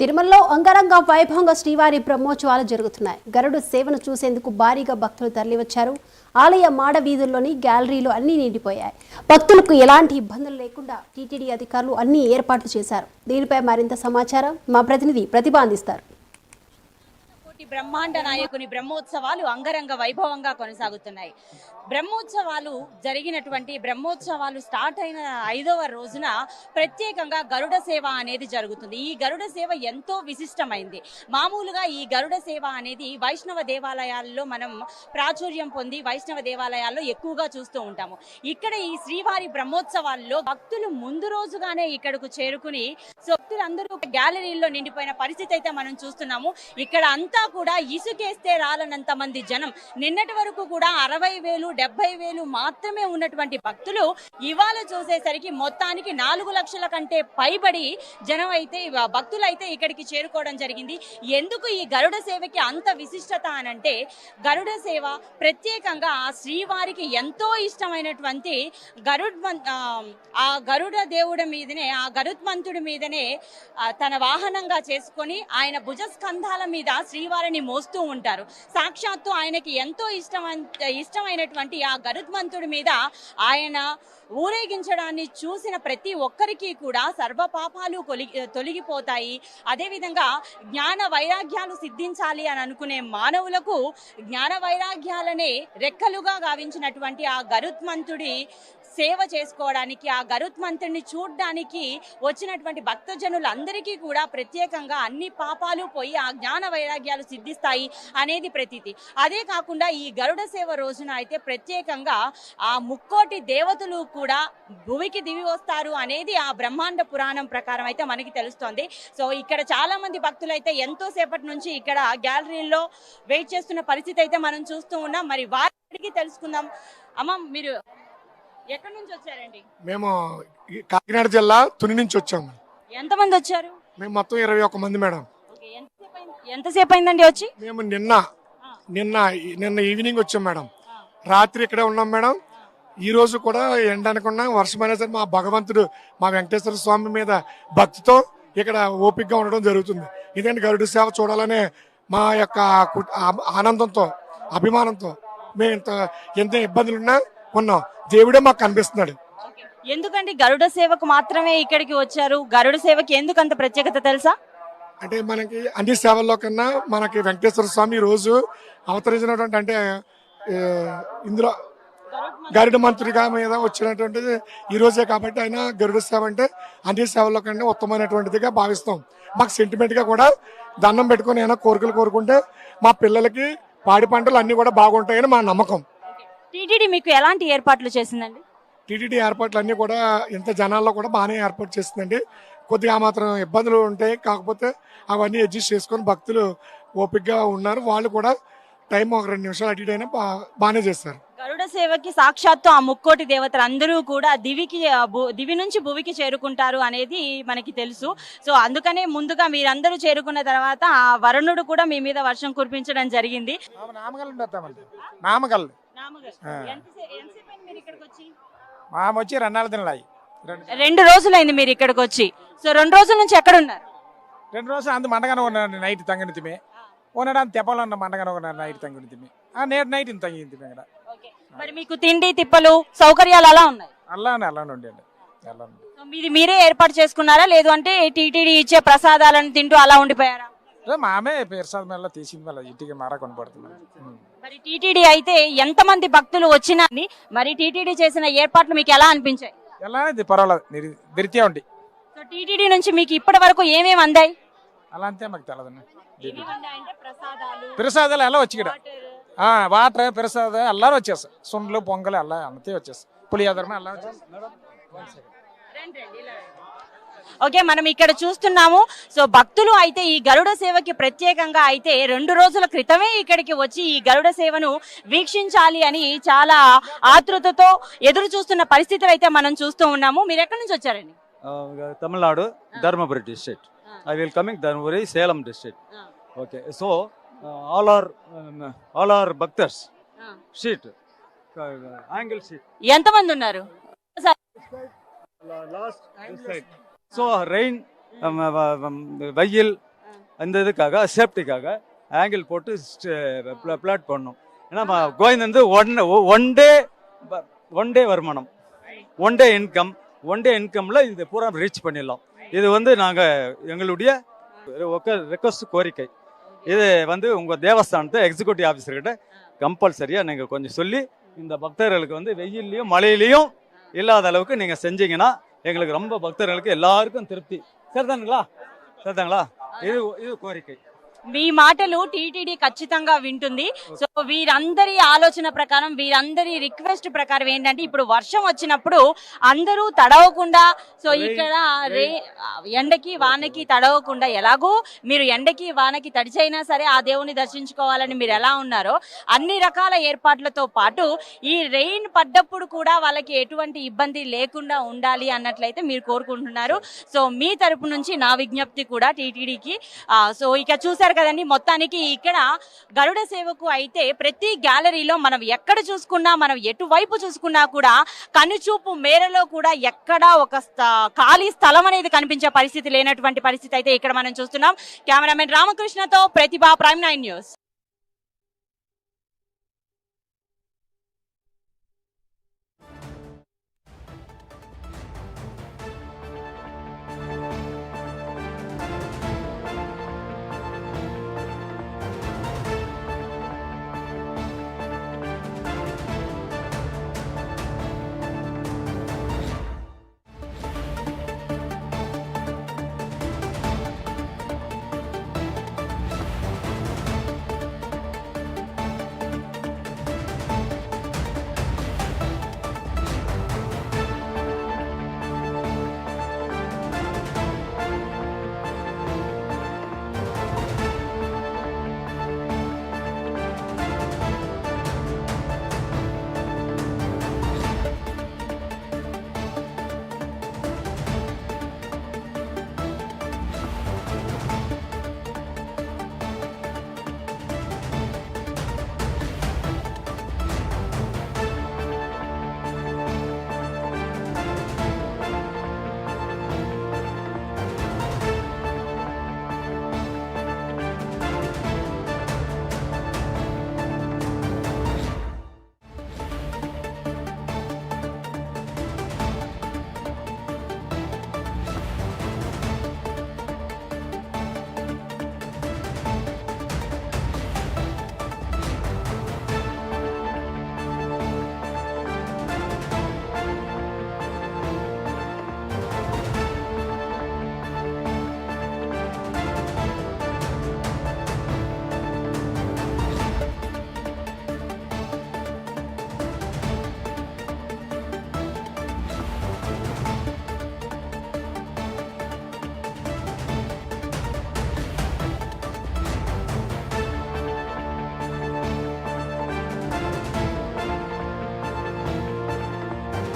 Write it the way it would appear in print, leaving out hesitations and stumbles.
తిరుమలలో అంగరంగ వైభవంగా శ్రీవారి బ్రహ్మోత్సవాలు జరుగుతున్నాయి. గరుడు సేవను చూసేందుకు భారీగా భక్తులు తరలివచ్చారు. ఆలయ మాడ వీధుల్లోని గ్యాలరీలు అన్నీ నిండిపోయాయి. భక్తులకు ఎలాంటి ఇబ్బందులు లేకుండా టీటీడీ అధికారులు అన్ని ఏర్పాట్లు చేశారు. దీనిపై మరింత సమాచారం మా ప్రతినిధి ప్రతిభ అందిస్తారు. బ్రహ్మాండ నాయకుని బ్రహ్మోత్సవాలు అంగరంగ వైభవంగా కొనసాగుతున్నాయి. బ్రహ్మోత్సవాలు స్టార్ట్ అయిన 5వ రోజున ప్రత్యేకంగా గరుడ సేవ అనేది జరుగుతుంది. ఈ గరుడ సేవ ఎంతో విశిష్టమైంది. మామూలుగా ఈ గరుడ సేవ అనేది వైష్ణవ దేవాలయాల్లో మనం ప్రాచుర్యం పొంది వైష్ణవ దేవాలయాల్లో ఎక్కువగా చూస్తూ ఉంటాము. ఇక్కడ ఈ శ్రీవారి బ్రహ్మోత్సవాల్లో భక్తులు ముందు రోజుగానే ఇక్కడకు చేరుకుని భక్తులందరూ గ్యాలరీల్లో నిండిపోయిన పరిస్థితి అయితే మనం చూస్తున్నాము. ఇక్కడ అంతా కూడా ఇసుకేస్తే రాలనంత మంది జనం. నిన్నటి వరకు కూడా 60,000 70,000 మాత్రమే ఉన్నటువంటి భక్తులు ఇవాళ చూసేసరికి మొత్తానికి 4 లక్షల కంటే పైబడి జనం అయితే భక్తులు అయితే ఇక్కడికి చేరుకోవడం జరిగింది. ఎందుకు ఈ గరుడ సేవకి అంత విశిష్టత అనంటే, గరుడ సేవ ప్రత్యేకంగా ఆ శ్రీవారికి ఎంతో ఇష్టమైనటువంటి ఆ గరుడ దేవుడి మీదనే, ఆ గరుత్మంతుడి మీదనే తన వాహనంగా చేసుకొని ఆయన భుజస్కంధాల మీద శ్రీవారిని మోస్తూ ఉంటారు. సాక్షాత్తు ఆయనకి ఎంతో ఇష్టమైనటువంటి ఆ గరుత్మంతుడి మీద ఆయన ఊరేగించడాన్ని చూసిన ప్రతి ఒక్కరికి కూడా సర్వ పాపాలు తొలగిపోతాయి. అదేవిధంగా జ్ఞాన వైరాగ్యాలు సిద్ధించాలి అని అనుకునే మానవులకు జ్ఞాన వైరాగ్యాలనే రెక్కలుగా గావించినటువంటి ఆ గరుత్మంతుడి సేవ చేసుకోవడానికి, ఆ గరుత్మంతుడిని చూడ్డానికి వచ్చినటువంటి భక్తజనులందరికీ కూడా ప్రత్యేకంగా అన్ని పాపాలు పోయి ఆ జ్ఞాన వైరాగ్యాలు సిద్ధిస్తాయి అనేది ప్రతీతి. అదే కాకుండా ఈ గరుడ సేవ రోజున అయితే ప్రత్యేకంగా ఆ 3,000,000 దేవతలు కూడా భూమికి దివి వస్తారు అనేది ఆ బ్రహ్మాండ పురాణం ప్రకారం అయితే మనకి తెలుస్తోంది. సో ఇక్కడ చాలా మంది భక్తులు అయితే ఎంతో సేపటి నుంచి ఇక్కడ గ్యాలరీలో వెయిట్ చేస్తున్న పరిస్థితి అయితే మనం చూస్తూ ఉన్నాం. మరి వారికి తెలుసుకుందాం. అమ్మ, మీరు ఎక్కడి నుంచి వచ్చారండి? మేము కాకినాడ జిల్లా తుని నుంచి వచ్చాము. ఎంతమంది వచ్చారు? మేము మొత్తం 21 మంది మేడం. ఎంతసేపు అయిందండి వచ్చి? మేము నిన్న ఈవినింగ్ వచ్చాం మేడం. రాత్రి ఇక్కడే ఉన్నాం మేడం. ఈ రోజు కూడా ఎండనుకున్నా వర్షమైనా సరే మా భగవంతుడు, మా వెంకటేశ్వర స్వామి మీద భక్తితో ఇక్కడ ఓపికగా ఉండడం జరుగుతుంది. ఎందుకంటే గరుడు సేవ చూడాలనే మా యొక్క ఆనందంతో, అభిమానంతో మేము ఎంత ఇబ్బందులున్నా ఉన్నాం. దేవుడే మాకు కనిపిస్తున్నాడు. ఎందుకంటే గరుడ సేవకు మాత్రమే ఇక్కడికి వచ్చారు? గరుడ సేవకి ఎందుకు అంత ప్రత్యేకత తెలుసా? అంటే మనకి అన్ని సేవల్లో కన్నా మనకి వెంకటేశ్వర స్వామి రోజు అవతరించినటువంటి, అంటే ఇందులో గరుడ మంత్రిగా మీద వచ్చినటువంటిది ఈ రోజే కాబట్టి ఆయన గరుడ సేవ అంటే అన్ని సేవల్లో కన్నా ఉత్తమమైనటువంటిదిగా భావిస్తాం. మాకు సెంటిమెంట్గా కూడా దండం పెట్టుకుని ఏమైనా కోరికలు కోరుకుంటే మా పిల్లలకి పాడి పంటలు అన్నీ కూడా బాగుంటాయని మా నమ్మకం. టీటీడీ మీకు ఎలాంటి ఏర్పాట్లు చేసిందండి? టీటీడీ ఏర్పాట్లు అన్నీ కూడా ఇంత జనాల్లో కూడా బాగానే ఏర్పాటు చేస్తుందండి. కొద్దిగా మాత్రం ఇబ్బందులు ఉంటాయి, కాకపోతే అవన్నీ అడ్జస్ట్ చేసుకొని భక్తులు ఓపికగా ఉన్నారు. వాళ్ళు కూడా టైం ఒక 2 నిమిషాలు అటు ఇటు అయినా బాగానే చేస్తారు. గరుడ సేవకి సాక్షాత్తు ఆ 3,000,000 దేవతలు అందరూ కూడా దివి నుంచి భువికి చేరుకుంటారు అనేది మనకి తెలుసు. సో అందుకనే ముందుగా మీరందరూ చేరుకున్న తర్వాత ఆ వరుణుడు కూడా మీ మీద వర్షం కురిపించడం జరిగింది. వచ్చి 2 రోజులైంది మీరు ఇక్కడికి వచ్చి. సో 2 రోజుల నుంచి ఎక్కడ ఉన్నారు? 2 రోజులు అంత మండగానే ఉన్నాను. నైట్ తంగినితిమే ఉండడానికి తెప్పలో ఉన్న మండగానే ఉన్నారు. నైట్ తంగినితిమే నేటి నైట్ తంగినితిమే ఇక్కడ. మరి మీకు తిండి తిప్పలు సౌకర్యాలు అలా ఉన్నాయి? అలానే ఉండండి. మీరే ఏర్పాటు చేసుకున్నారా, లేదు అంటే టీటీడీ ఇచ్చే ప్రసాదాలను తింటూ అలా ఉండిపోయారా? మామే ప్రసాదం వల్ల తీసింది వల్ల ఇంటికి మారా కొనపడుతున్నాం. మరి టీటీడీ అయితే ఎంతమంది భక్తులు వచ్చినా మరి టీటీడీ చేసిన ఏర్పాట్లు మీకు ఎలా అనిపించాయి? ఎలా పర్వాలేదు, ధృత్యా ఉండి. సో టీటీడీ నుంచి మీకు ఇప్పటి వరకు ఏమేమి అందాయి? అలా అంతే మాకు తెలదండి. ప్రసాదాలు ఎలా వచ్చి ఇక్కడ వాటర్ ప్రసాదం ఎల్లారు వచ్చేస్తాయి. సుండ్లు పొంగలు అలా అంతే వచ్చేస్తాయి. పులియోదరమే అలా వచ్చేస్తాయి. ఓకే, మనం ఇక్కడ చూస్తున్నాము. సో భక్తులు అయితే ఈ గరుడ సేవకి ప్రత్యేకంగా అయితే 2 రోజుల క్రితమే ఇక్కడికి వచ్చి ఈ గరుడ సేవను వీక్షించాలి అని చాలా ఆతృతతో ఎదురు చూస్తున్న పరిస్థితులు అయితే మనం చూస్తూ ఉన్నాము. మీరు ఎక్కడి నుంచి వచ్చారండి? Tamil Nadu, Dharmapuri district. I will coming Dharmaburi, Salem district. Okay, so all our bhaktas sheet, angle sheet. ఎంతమంది ఉన్నారు? Last side. So rain வெயில் அந்த இதுக்காக சேஃப்டிக்காக ஆங்கிள் போட்டு பிளாட் பண்ணோம். ஏன்னா கோவிந்த் வந்து ஒன் டே வருமானம், ஒன் டே இன்கம்ல இது பூரா ரீச் பண்ணிடலாம். இது வந்து நாங்கள் எங்களுடைய ரெக்வஸ்ட் கோரிக்கை. இது வந்து உங்கள் தேவஸ்தானத்தை எக்ஸிக்யூட்டிவ் ஆஃபீஸர்கிட்ட கம்பல்சரியாக நீங்கள் கொஞ்சம் சொல்லி இந்த பக்தர்களுக்கு வந்து வெயில்லையும் மழையிலையும் இல்லாத அளவுக்கு நீங்கள் செஞ்சீங்கன்னா எங்களுக்கு ரொம்ப பக்தர்களுக்கு எல்லாருக்கும் திருப்தி. சரிதாங்களா? ఇది కోరిక. మీ మాటలు టీటీడీ ఖచ్చితంగా వింటుంది. సో వీరందరి ఆలోచన ప్రకారం, వీరందరి రిక్వెస్ట్ ప్రకారం ఏంటంటే ఇప్పుడు వర్షం వచ్చినప్పుడు అందరూ తడవకుండా, సో ఇక్కడ ఎండకి వానకి తడవకుండా, ఎలాగో మీరు ఎండకి వానకి తడిచైనా సరే ఆ దేవుని దర్శించుకోవాలని మీరు ఎలా ఉన్నారో అన్ని రకాల ఏర్పాట్లతో పాటు ఈ రెయిన్ పడ్డప్పుడు కూడా వాళ్ళకి ఎటువంటి ఇబ్బంది లేకుండా ఉండాలి అన్నట్లయితే మీరు కోరుకుంటున్నారు. సో మీ తరపు నుంచి నా విజ్ఞప్తి కూడా టీటీడీకి. సో ఇక చూసారు కదండి, మొత్తానికి ఇక్కడ గరుడ సేవకు అయితే ప్రతి గ్యాలరీలో మనం ఎక్కడ చూసుకున్నా, మనం ఎటువైపు చూసుకున్నా కూడా కనుచూపు మేరలో కూడా ఎక్కడా ఒక ఖాళీ స్థలం అనేది కనిపించే పరిస్థితి లేనటువంటి పరిస్థితి అయితే ఇక్కడ మనం చూస్తున్నాం. కెమెరామెన్ రామకృష్ణతో ప్రతిభ, ప్రైమ్ 9 న్యూస్.